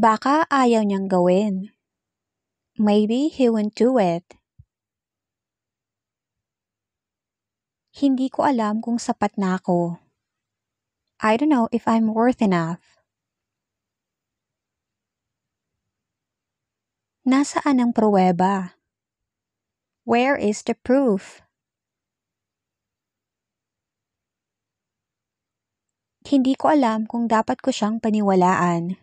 Baka ayaw niyang gawin. Maybe he won't do it. Hindi ko alam kung sapat na ako. I don't know if I'm worth enough. Nasaan ang pruweba? Where is the proof? Hindi ko alam kung dapat ko siyang paniwalaan.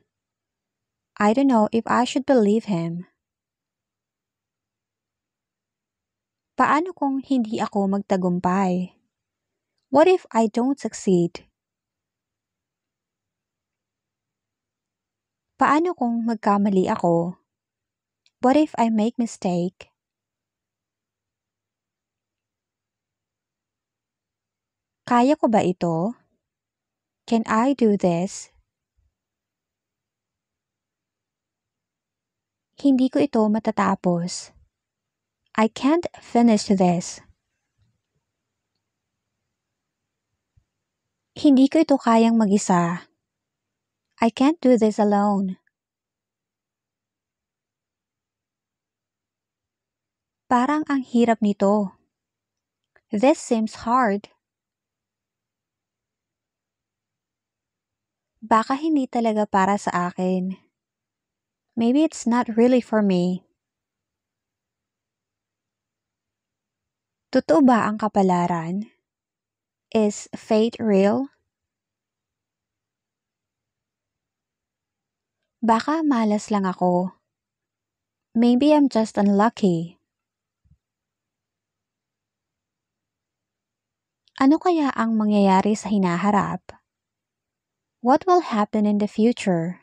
I don't know if I should believe him. Paano kung hindi ako magtagumpay? What if I don't succeed? Paano kung magkamali ako? What if I make mistake? Kaya ko ba ito? Can I do this? Hindi ko ito matatapos. I can't finish this. Hindi ko ito kayang mag-isa. I can't do this alone. Parang ang hirap nito. This seems hard. Baka hindi talaga para sa akin. Maybe it's not really for me. Totoo ba ang kapalaran? Is fate real? Baka malas lang ako. Maybe I'm just unlucky. Ano kaya ang mangyayari sa hinaharap? What will happen in the future?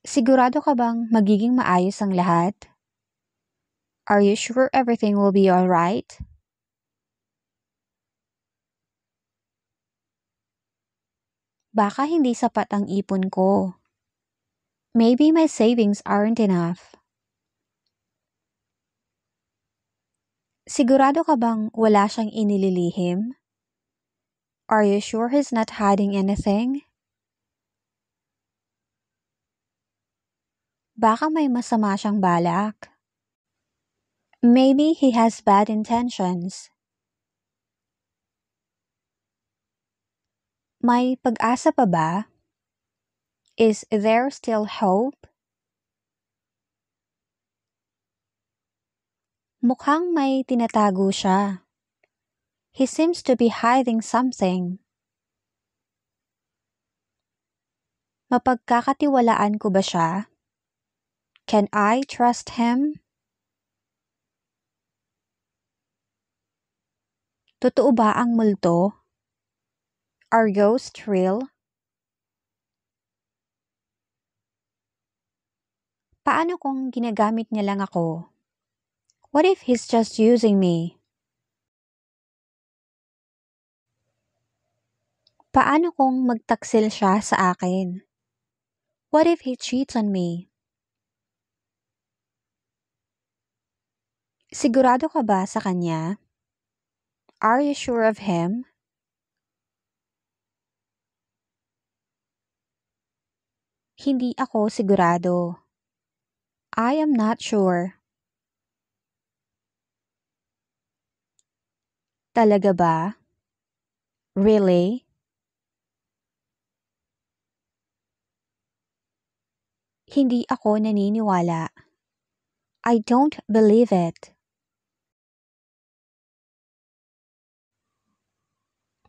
Sigurado ka bang magiging maayos ang lahat? Are you sure everything will be alright? Baka hindi sapat ang ipon ko. Maybe my savings aren't enough. Sigurado ka bang wala siyang inililihim? Are you sure he's not hiding anything? Baka may masama siyang balak. Maybe he has bad intentions. May pag-asa pa ba? Is there still hope? Mukhang may tinatago siya. He seems to be hiding something. Mapagkakatiwalaan ko ba siya? Can I trust him? Totoo ba ang multo? Are ghosts real? Paano kung ginagamit niya lang ako? What if he's just using me? Paano kung magtaksil siya sa akin? What if he cheats on me? Sigurado ka ba sa kanya? Are you sure of him? Hindi ako sigurado. I am not sure. Talaga ba? Really? Hindi ako naniniwala. I don't believe it.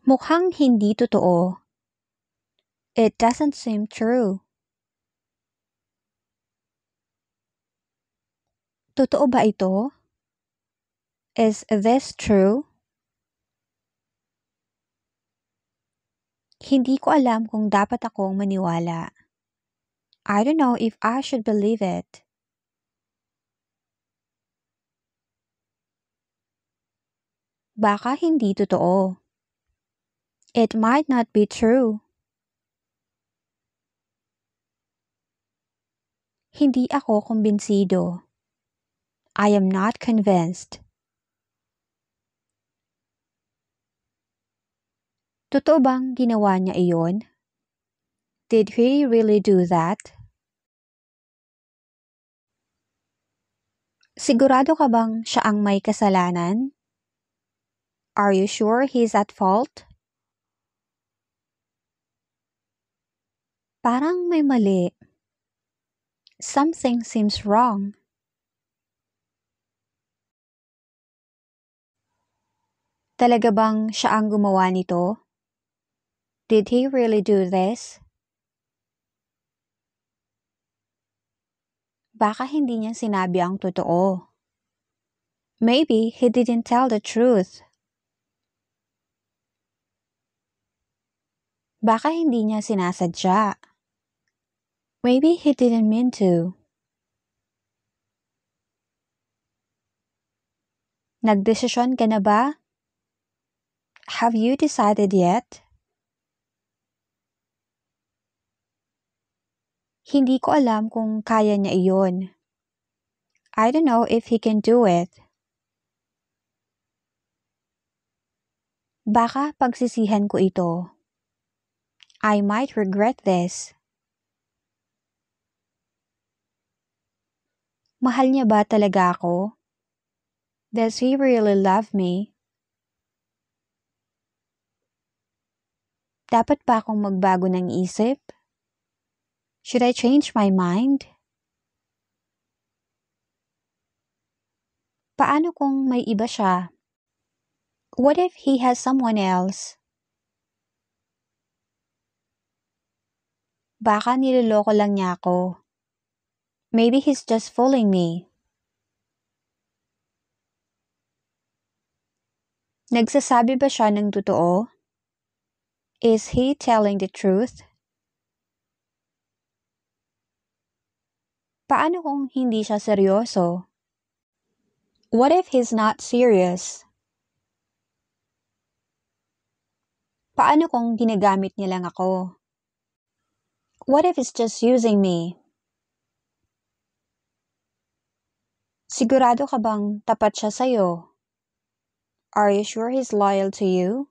Mukhang hindi totoo. It doesn't seem true. Totoo ba ito? Is this true? Hindi ko alam kung dapat akong maniwala. I don't know if I should believe it. Baka hindi totoo. It might not be true. Hindi ako kumbinsido. I am not convinced. Totoo bang ginawa niya iyon? Did he really do that? Sigurado ka bang siya ang may kasalanan? Are you sure he's at fault? Parang may mali. Something seems wrong. Talaga bang siya ang gumawa nito? Did he really do this? Baka hindi niya sinabi ang totoo. Maybe he didn't tell the truth. Baka hindi niya sinasadya. Maybe he didn't mean to. Nagdesisyon ka na ba? Have you decided yet? Hindi ko alam kung kaya niya iyon. I don't know if he can do it. Baka pagsisihan ko ito. I might regret this. Mahal niya ba talaga ako? Does he really love me? Dapat ba akong magbago ng isip? Should I change my mind? Paano kung may iba siya? What if he has someone else? Baka niloloko lang niya ako. Maybe he's just fooling me. Nagsasabi ba siya ng totoo? Is he telling the truth? Paano kung hindi siya seryoso? What if he's not serious? Paano kung ginagamit niya lang ako? What if he's just using me? Sigurado ka bang tapat siya sa'yo? Are you sure he's loyal to you?